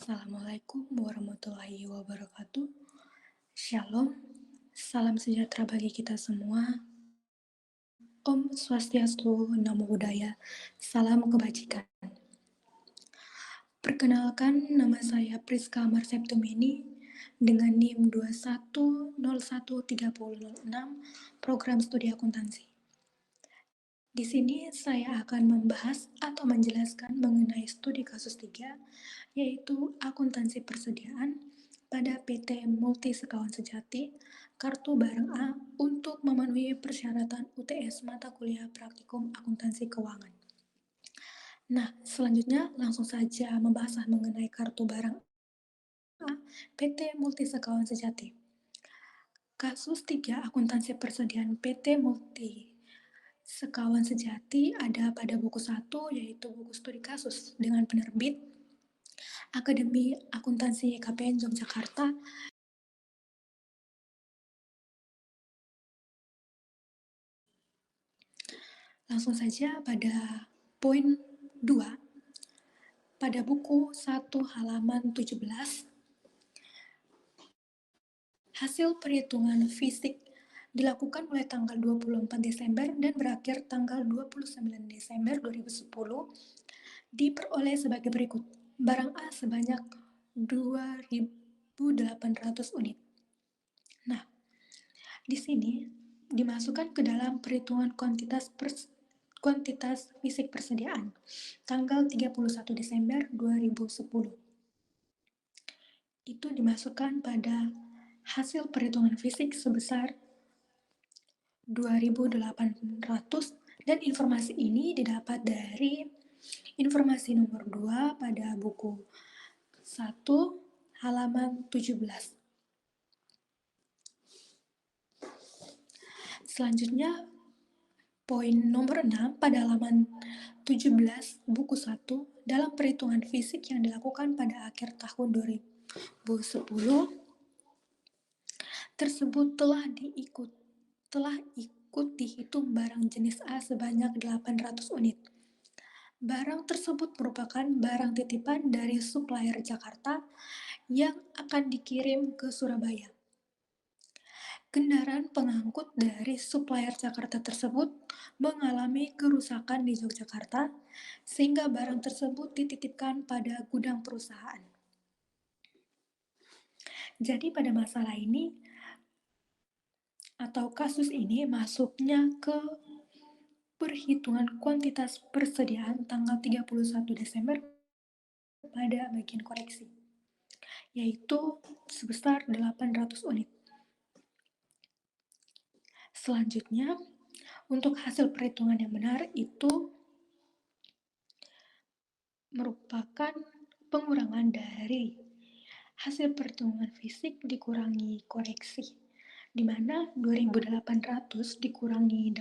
Assalamualaikum warahmatullahi wabarakatuh. Shalom, salam sejahtera bagi kita semua. Om Swastiastu, Namo Buddhaya, salam kebajikan. Perkenalkan, nama saya Priska Marseptumini dengan NIM 21013006, Program Studi Akuntansi. Di sini saya akan membahas atau menjelaskan mengenai studi kasus 3, yaitu akuntansi persediaan pada PT Multi Sekawan Sejati, kartu barang A untuk memenuhi persyaratan UTS mata kuliah praktikum akuntansi keuangan. Nah, selanjutnya langsung saja membahas mengenai kartu barang A PT Multi Sekawan Sejati. Kasus 3 akuntansi persediaan PT Multi Sekawan Sejati ada pada buku 1, yaitu buku studi kasus dengan penerbit Akademi Akuntansi KPN Yogyakarta. Langsung saja pada poin 2, pada buku 1 halaman 17, hasil perhitungan fisik dilakukan mulai tanggal 24 Desember dan berakhir tanggal 29 Desember 2010 diperoleh sebagai berikut. Barang A sebanyak 2.800 unit. Nah, di sini dimasukkan ke dalam perhitungan kuantitas fisik persediaan tanggal 31 Desember 2010. Itu dimasukkan pada hasil perhitungan fisik sebesar 2.800 dan informasi ini didapat dari informasi nomor 2 pada buku 1 halaman 17. Selanjutnya poin nomor 6 pada halaman 17 buku 1 dalam perhitungan fisik yang dilakukan pada akhir tahun 2010 tersebut telah ikut dihitung barang jenis A sebanyak 800 unit. Barang tersebut merupakan barang titipan dari supplier Jakarta yang akan dikirim ke Surabaya. Kendaraan pengangkut dari supplier Jakarta tersebut mengalami kerusakan di Yogyakarta sehingga barang tersebut dititipkan pada gudang perusahaan. Jadi pada masalah ini atau kasus ini masuknya ke perhitungan kuantitas persediaan tanggal 31 Desember pada bagian koreksi, yaitu sebesar 800 unit. Selanjutnya, untuk hasil perhitungan yang benar itu merupakan pengurangan dari hasil perhitungan fisik dikurangi koreksi, di mana 2.800 dikurangi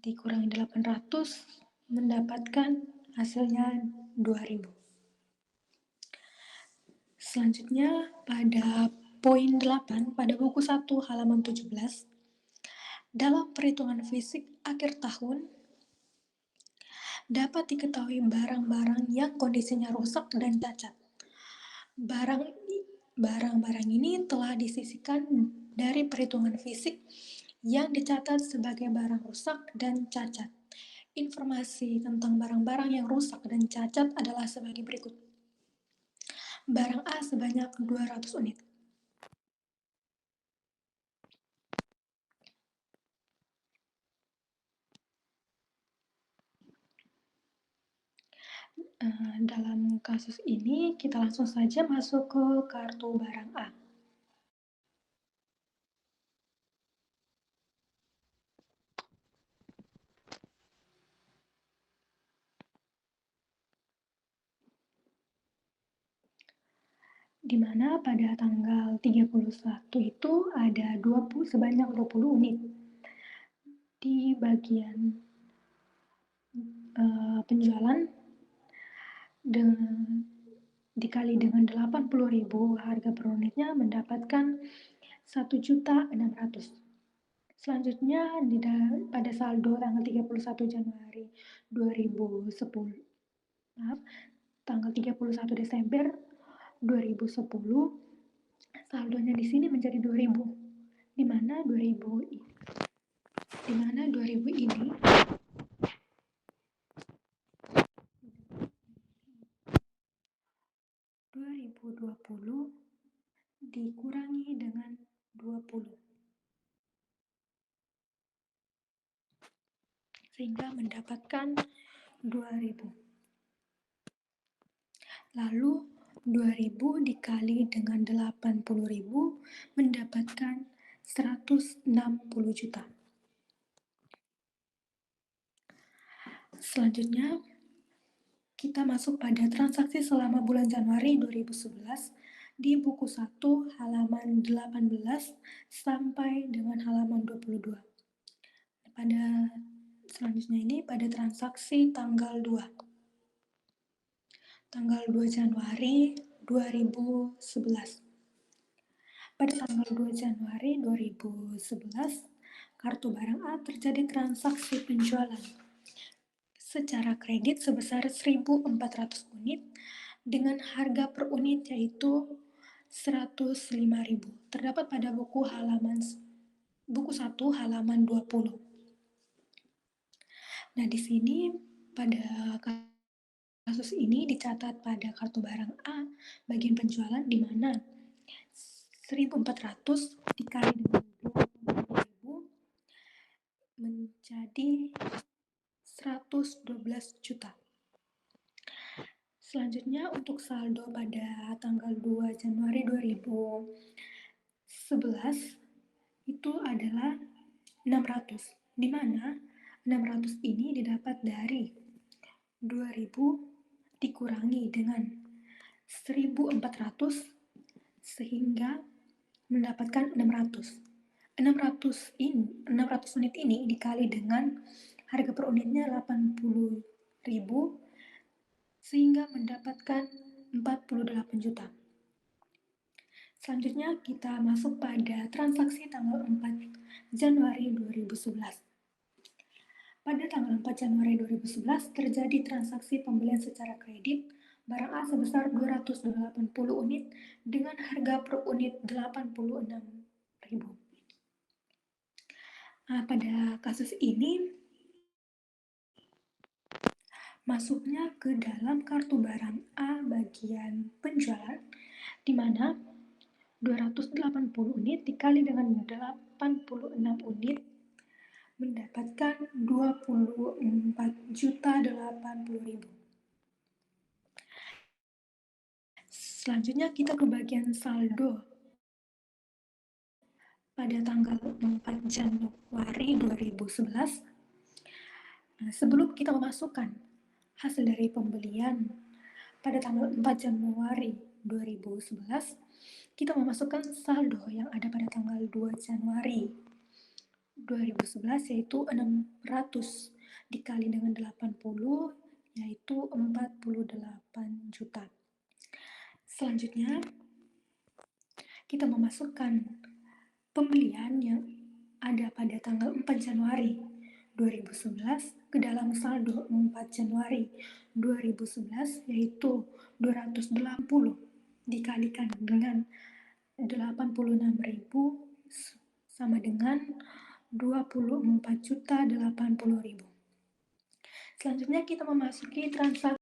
800 mendapatkan hasilnya 2.000. Selanjutnya pada poin 8 pada buku 1 halaman 17, dalam perhitungan fisik akhir tahun dapat diketahui barang-barang yang kondisinya rusak dan cacat. Barang-barang ini telah disisihkan dari perhitungan fisik yang dicatat sebagai barang rusak dan cacat. Informasi tentang barang-barang yang rusak dan cacat adalah sebagai berikut. Barang A sebanyak 200 unit. Dalam kasus ini kita langsung saja masuk ke kartu barang A. Di mana pada tanggal 31 itu ada sebanyak 20 unit. Di bagian penjualan dikali dengan 80.000 harga per unitnya mendapatkan 1.600.000. Selanjutnya pada saldo tanggal 31 Januari 2010, tanggal 31 Desember 2010, saldonya di sini menjadi 2000. Di mana 2000 ini 2020 dikurangi dengan 20 sehingga mendapatkan 2000. Lalu 2000 dikali dengan 80.000 mendapatkan 160 juta. Selanjutnya kita masuk pada transaksi selama bulan Januari 2011 di buku 1 halaman 18 sampai dengan halaman 22. Pada selanjutnya ini pada transaksi tanggal 2 Januari 2011. Pada tanggal 2 Januari 2011, kartu barang A terjadi transaksi penjualan secara kredit sebesar 1.400 unit dengan harga per unit yaitu 105.000. Terdapat pada buku 1 halaman 20. Nah, di sini pada kasus ini dicatat pada kartu barang A bagian penjualan di mana 1.400 dikali dengan 80.000 menjadi 112 juta. Selanjutnya untuk saldo pada tanggal 2 Januari 2011 itu adalah 600, di mana 600 ini didapat dari 2000 dikurangi dengan 1.400 sehingga mendapatkan 600. 600 unit ini dikali dengan harga per unitnya 80.000 sehingga mendapatkan 48 juta. Selanjutnya kita masuk pada transaksi tanggal 4 Januari 2011. Pada tanggal 4 Januari 2011 terjadi transaksi pembelian secara kredit barang A sebesar 280 unit dengan harga per unit 86.000. Nah, pada kasus ini masuknya ke dalam kartu barang A bagian penjualan di mana 280 unit dikali dengan 86 unit mendapatkan 24.080.000. Selanjutnya kita ke bagian saldo pada tanggal 4 Januari 2011. Nah, sebelum kita memasukkan hasil dari pembelian pada tanggal 4 Januari 2011, kita memasukkan saldo yang ada pada tanggal 2 Januari 2011 yaitu 600 dikali dengan 80 yaitu 48 juta. Selanjutnya kita memasukkan pembelian yang ada pada tanggal 4 Januari 2011 ke dalam saldo 4 Januari 2011 yaitu 280 dikalikan dengan 86.000 sama dengan 24.080.000. Selanjutnya kita memasuki transaksi.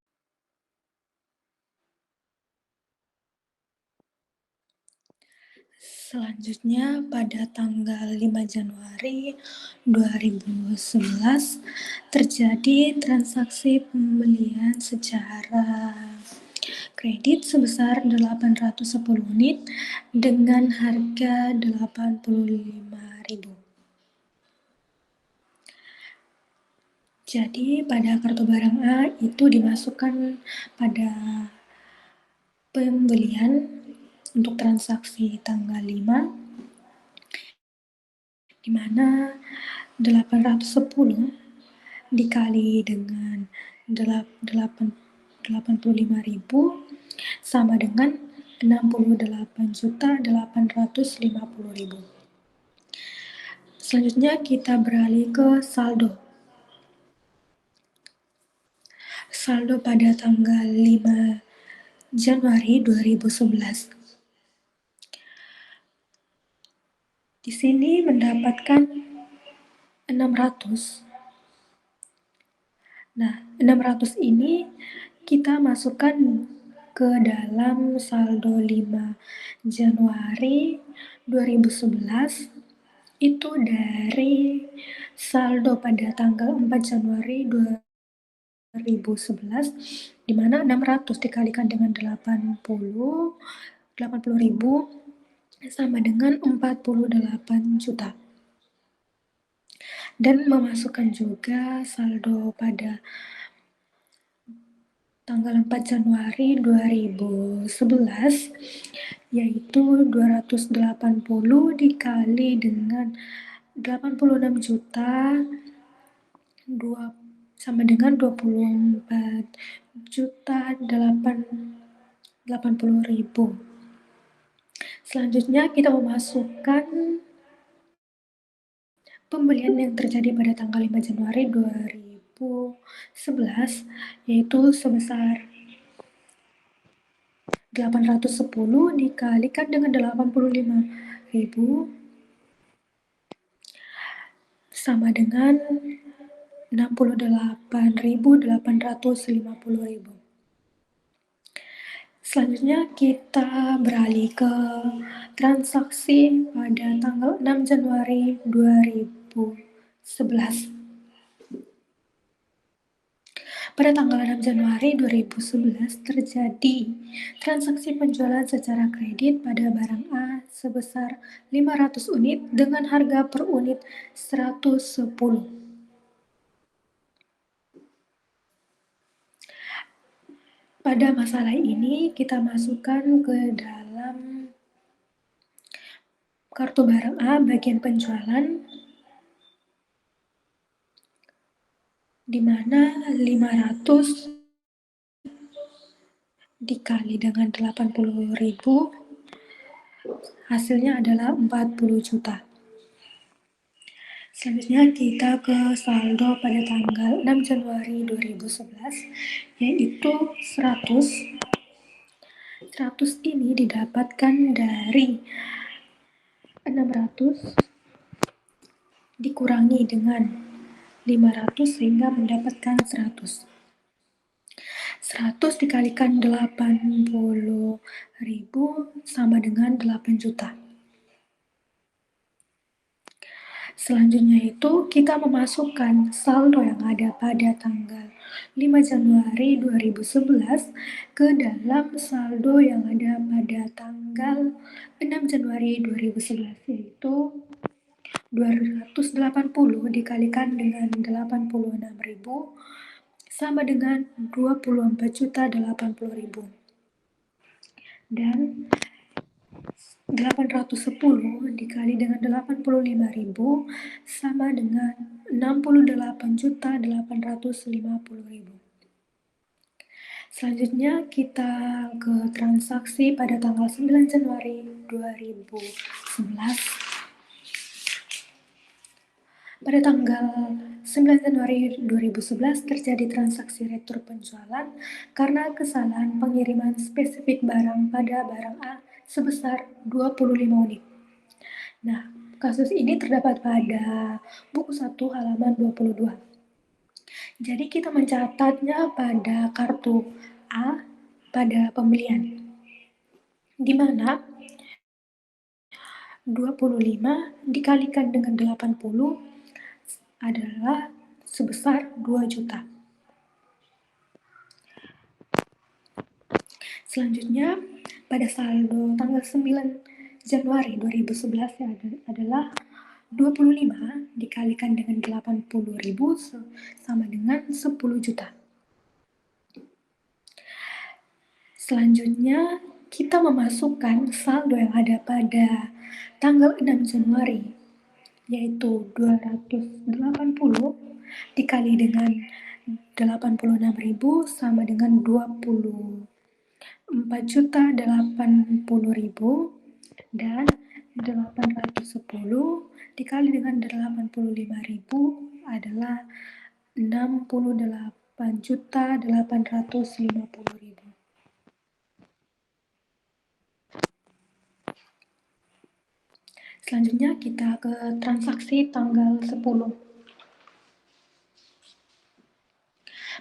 Selanjutnya pada tanggal 5 Januari 2011 terjadi transaksi pembelian secara kredit sebesar 810 unit dengan harga 85.000. Jadi pada kartu barang A itu dimasukkan pada pembelian untuk transaksi tanggal 5 di mana 810 dikali dengan 85.000 sama dengan 68.850.000. Selanjutnya kita beralih ke saldo. Saldo pada tanggal 5 Januari 2011. Di sini mendapatkan 600. Nah, 600 ini kita masukkan ke dalam saldo 5 Januari 2011 itu dari saldo pada tanggal 4 Januari 2011, di mana 600 dikalikan dengan 80 ribu sama dengan 48 juta. Dan memasukkan juga saldo pada tanggal 4 Januari 2011 yaitu 280 dikali dengan 86 juta sama dengan 24 juta 80 ribu. Selanjutnya kita memasukkan pembelian yang terjadi pada tanggal 5 Januari 2011 yaitu sebesar 810 dikalikan dengan 85.000 sama dengan 68.850.000. Selanjutnya kita beralih ke transaksi pada tanggal 6 Januari 2011. Pada tanggal 6 Januari 2011 terjadi transaksi penjualan secara kredit pada barang A sebesar 500 unit dengan harga per unit 110. Pada masalah ini kita masukkan ke dalam kartu barang A bagian penjualan di mana 500 dikali dengan 80.000 hasilnya adalah 40 juta. Selanjutnya kita ke saldo pada tanggal 6 Januari 2011 yaitu 100. 100 ini didapatkan dari 600 dikurangi dengan 500 sehingga mendapatkan 100. 100 dikalikan 80.000 sama dengan 8 juta. Selanjutnya itu kita memasukkan saldo yang ada pada tanggal 5 Januari 2011 ke dalam saldo yang ada pada tanggal 6 Januari 2011 yaitu 280 dikalikan dengan 86.000 sama dengan 24.080.000. Dan 810 dikali dengan 85.000 sama dengan 68.850.000. Selanjutnya kita ke transaksi pada tanggal 9 Januari 2011. Pada tanggal 9 Januari 2011 terjadi transaksi retur penjualan karena kesalahan pengiriman spesifik barang pada barang A sebesar 25 unit. Nah, kasus ini terdapat pada buku 1 halaman 22. Jadi kita mencatatnya pada kartu A pada pembelian, di mana 25 dikalikan dengan 80 adalah sebesar 2 juta. Selanjutnya, pada saldo tanggal 9 Januari 2011 adalah 25 dikalikan dengan 80.000 sama dengan 10 juta. Selanjutnya, kita memasukkan saldo yang ada pada tanggal 6 Januari yaitu 280 dikali dengan 86.000 sama dengan 24.080.000 dan 810 dikali dengan 85.000 adalah 68.850.000. Selanjutnya kita ke transaksi tanggal 10.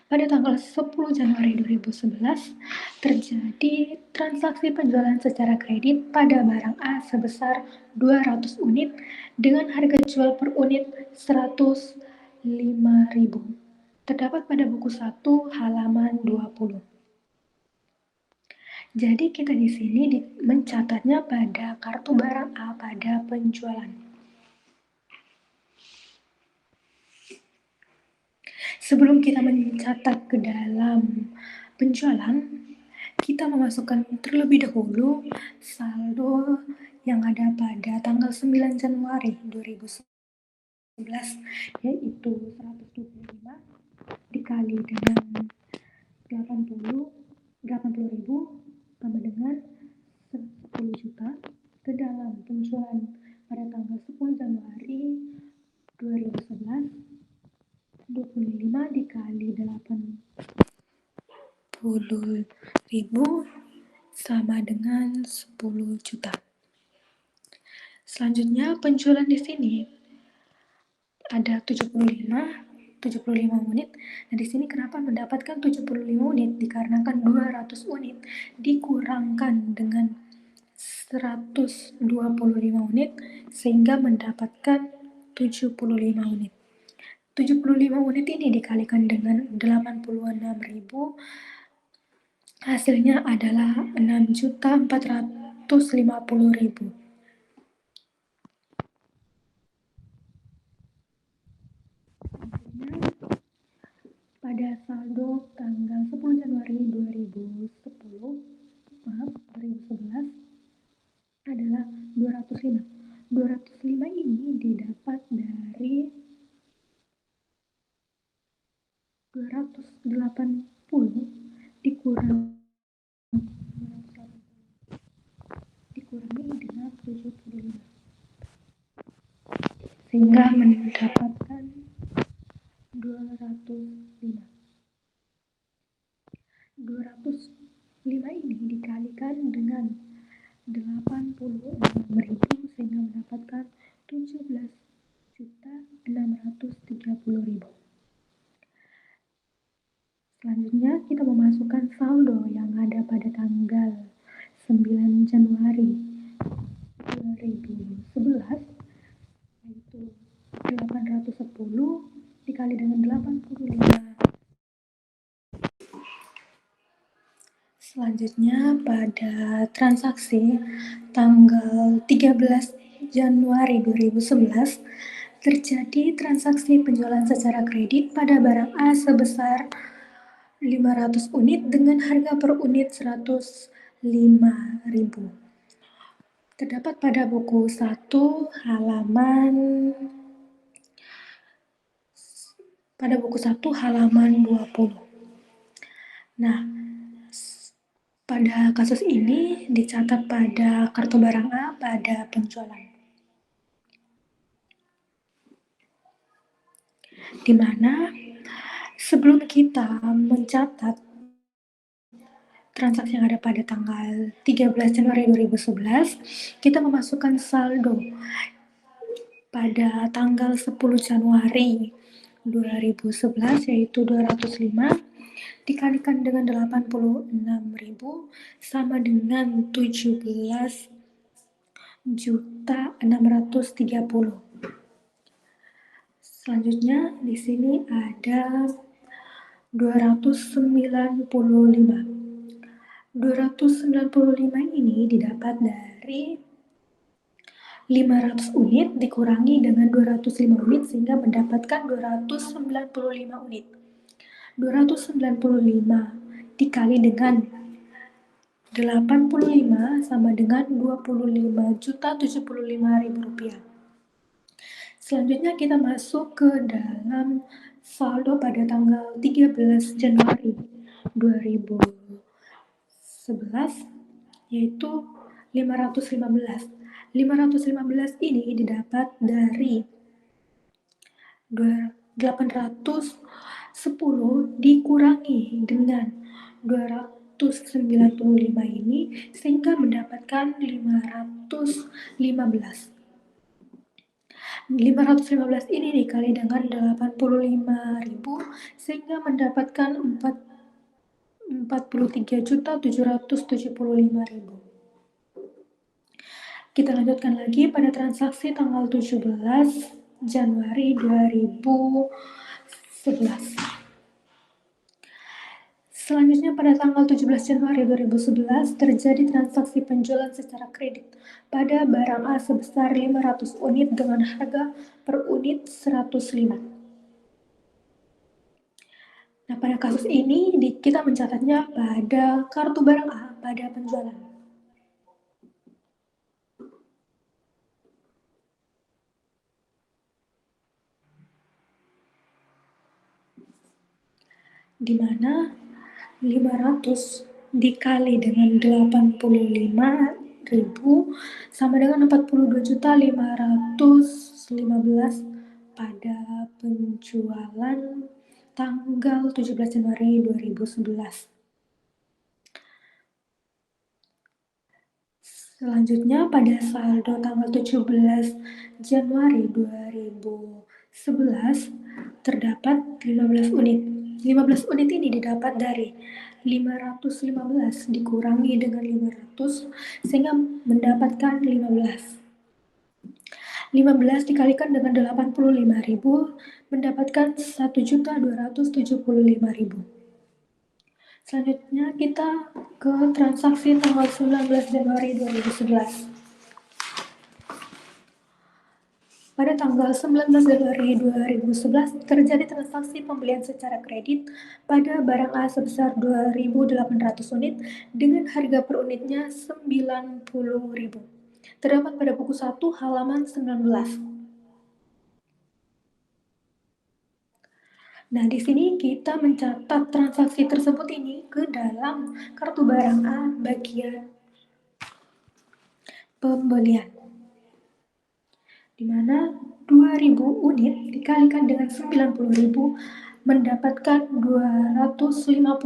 Pada tanggal 10 Januari 2011, terjadi transaksi penjualan secara kredit pada barang A sebesar 200 unit dengan harga jual per unit 105.000. Terdapat pada buku 1 halaman 20. Jadi kita di sini mencatatnya pada kartu barang A pada penjualan. Sebelum kita mencatat ke dalam penjualan, kita memasukkan terlebih dahulu saldo yang ada pada tanggal 9 Januari 2011, yaitu 125 dikali dengan 80.000 sama dengan 10 juta ke dalam penjualan pada tanggal 10 Januari 2011, 25 dikali 80.000 sama dengan 10 juta. Selanjutnya penjualan di sini ada 75 unit. Nah, di sini kenapa mendapatkan 75 unit? Dikarenakan 200 unit dikurangkan dengan 125 unit sehingga mendapatkan 75 unit. 75 unit ini dikalikan dengan 86.000, hasilnya adalah 6.450.000. Pada saldo tanggal 10 Januari 2011 adalah 205. 205 ini didapat dari 280 dikurangi dengan 75 sehingga mendapatkan 205. 205 ini dikalikan dengan 86.000 sehingga mendapatkan 17.630.000. Selanjutnya kita memasukkan saldo yang ada pada tanggal 9 Januari 2011, yaitu 810 dikali dengan 85. Selanjutnya pada transaksi tanggal 13 Januari 2011 terjadi transaksi penjualan secara kredit pada barang A sebesar 500 unit dengan harga per unit 105.000. Terdapat pada buku 1 halaman 20. Nah, pada kasus ini dicatat pada kartu barang A pada penjualan, di mana sebelum kita mencatat transaksi yang ada pada tanggal 13 Januari 2011, kita memasukkan saldo pada tanggal 10 Januari 2011 yaitu 205 dikalikan dengan 86.000 sama dengan 17.630. Selanjutnya di sini ada 295. 295 ini didapat dari 500 unit dikurangi dengan 205 unit sehingga mendapatkan 295 unit. 295 dikali dengan 85 sama dengan 25.075.000 rupiah. Selanjutnya kita masuk ke dalam saldo pada tanggal 13 Januari 2011 yaitu 515. 515 ini didapat dari 810 dikurangi dengan 295 ini sehingga mendapatkan 515. 515 ini dikali dengan 85.000 sehingga mendapatkan 43.775.000. Kita lanjutkan lagi pada transaksi tanggal 17 Januari 2011. Selanjutnya pada tanggal 17 Januari 2011 terjadi transaksi penjualan secara kredit pada barang A sebesar 500 unit dengan harga per unit 105. Nah, pada kasus ini kita mencatatnya pada kartu barang A pada penjualan. Di mana 500 dikali dengan 85.000 sama dengan 42.515 pada penjualan tanggal 17 Januari 2011. Selanjutnya pada saldo tanggal 17 Januari 2011 terdapat 15 unit. 15 unit ini didapat dari 515 dikurangi dengan 500 sehingga mendapatkan 15. 15 dikalikan dengan 85.000 mendapatkan 1.275.000. Selanjutnya kita ke transaksi tanggal 19 Januari 2011. Pada tanggal 19 Januari 2011 terjadi transaksi pembelian secara kredit pada barang A sebesar 2.800 unit dengan harga per unitnya 90.000. Terdapat pada buku 1 halaman 19. Nah, di sini kita mencatat transaksi tersebut ini ke dalam kartu barang A bagian pembelian. Di mana 2.000 unit dikalikan dengan 90.000 mendapatkan 252.000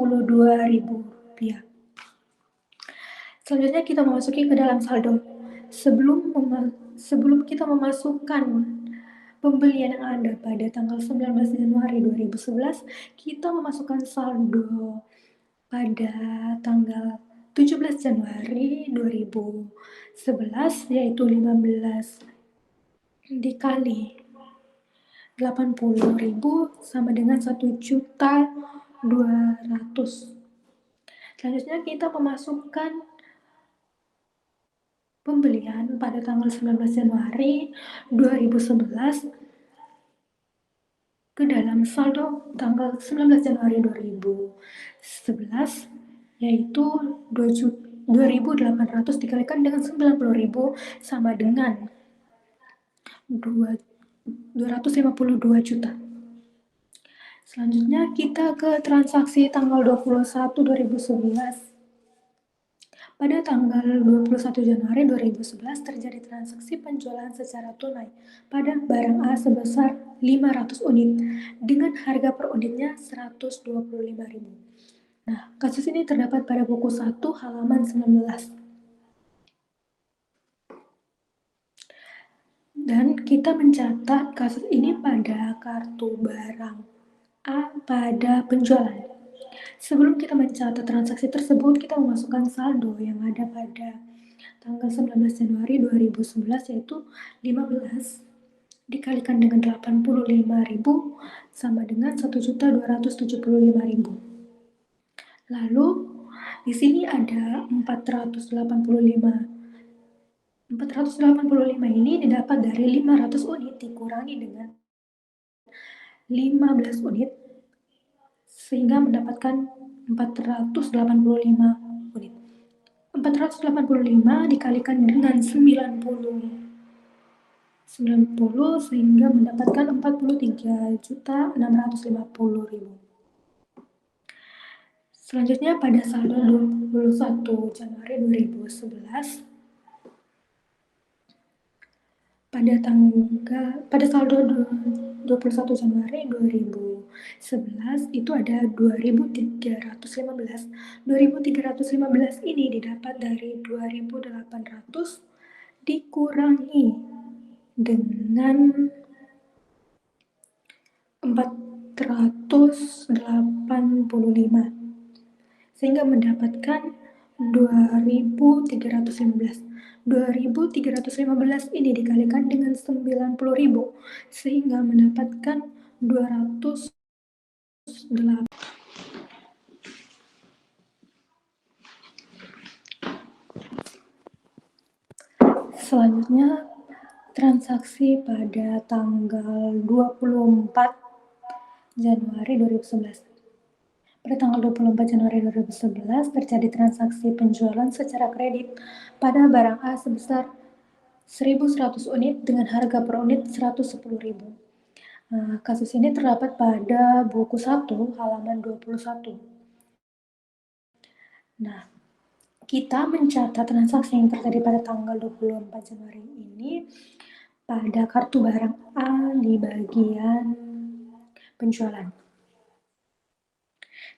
rupiah. Selanjutnya kita memasuki ke dalam saldo. Sebelum kita memasukkan pembelian yang ada pada tanggal 19 Januari 2011, kita memasukkan saldo pada tanggal 17 Januari 2011 yaitu 15 dikali 80.000 sama dengan 1.200.000. Selanjutnya kita memasukkan pembelian pada tanggal 19 Januari 2011 ke dalam saldo tanggal 19 Januari 2011 yaitu 2.800 dikalikan dengan 90.000 sama dengan 252 juta. Selanjutnya kita ke transaksi tanggal 21 2011. Pada tanggal 21 Januari 2011 terjadi transaksi penjualan secara tunai pada barang A sebesar 500 unit dengan harga per unitnya 125.000. Nah, kasus ini terdapat pada buku 1 halaman 19. Dan kita mencatat kasus ini pada kartu barang A pada penjualan. Sebelum kita mencatat transaksi tersebut, kita memasukkan saldo yang ada pada tanggal 19 Januari 2011 yaitu 15 dikalikan dengan 85.000 sama dengan 1.275.000. Lalu di sini ada 485 ini didapat dari 500 unit dikurangi dengan 15 unit sehingga mendapatkan 485 unit. 485 dikalikan dengan 90 sehingga mendapatkan 43.650.000. Selanjutnya pada saldo 21 Januari 2011 pada saldo 21 Januari 2011 itu ada 2.315. 2.315 ini didapat dari 2.800 dikurangi dengan 485, sehingga mendapatkan 2.315. 2.315 ini dikalikan dengan 90.000, sehingga mendapatkan 208. Selanjutnya, transaksi pada tanggal 24 Januari 2011. Pada tanggal 24 Januari 2011 terjadi transaksi penjualan secara kredit pada barang A sebesar 1.100 unit dengan harga per unit 110.000. Kasus ini terdapat pada buku 1 halaman 21. Nah, kita mencatat transaksi yang terjadi pada tanggal 24 Januari ini pada kartu barang A di bagian penjualan,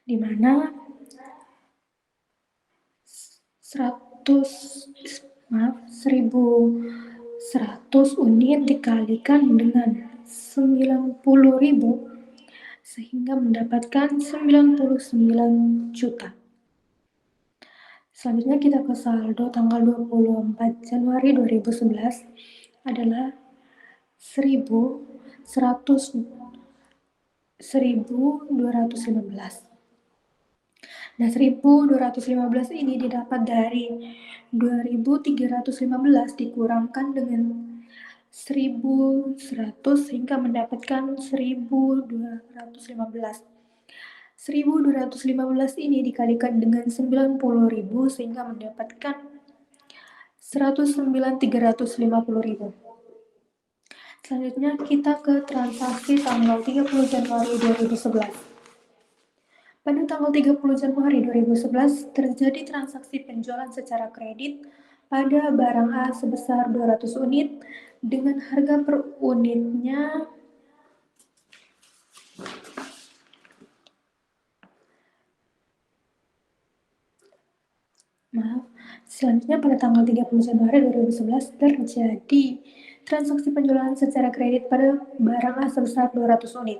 di mana 1.100 unit dikalikan dengan 90.000 sehingga mendapatkan 99 juta. Selanjutnya kita ke saldo tanggal 24 Januari 2011 adalah 1.215. Nah, 1.215 ini didapat dari 2.315 dikurangkan dengan 1.100 sehingga mendapatkan 1.215. 1.215 ini dikalikan dengan 90.000 sehingga mendapatkan 109.350.000. Selanjutnya kita ke transaksi tanggal 30 Januari 2011. Pada tanggal 30 Januari 2011 terjadi transaksi penjualan secara kredit pada barang A sebesar 200 unit dengan harga per unitnya Selanjutnya pada tanggal 30 Januari 2011 terjadi transaksi penjualan secara kredit pada barang A sebesar 200 unit.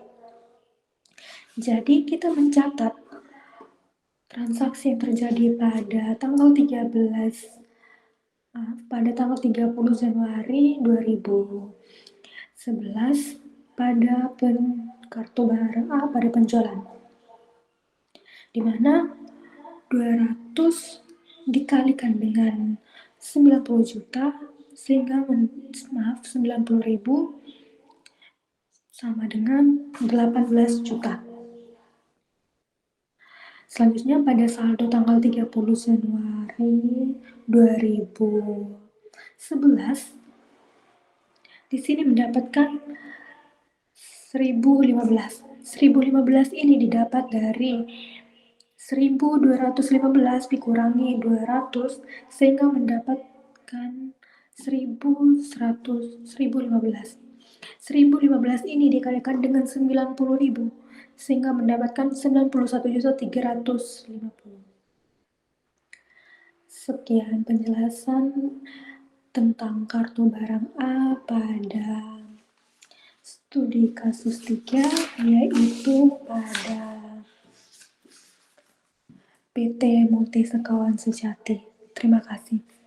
Jadi kita mencatat transaksi yang terjadi pada tanggal 30 Januari 2011 pada kartu barang A pada penjualan, di mana 200 dikalikan dengan 90 juta sehingga 90.000 sama dengan 18 juta. Selanjutnya pada saldo tanggal 30 Januari 2011 di sini mendapatkan 1.015. 1.015 ini didapat dari 1.215 dikurangi 200 sehingga mendapatkan 1.100, 1.015. 1.015 ini dikalikan dengan 90.000 sehingga mendapatkan 91.350. Sekian penjelasan tentang kartu barang A pada studi kasus 3, yaitu pada PT Multi Sekawan Sejati. Terima kasih.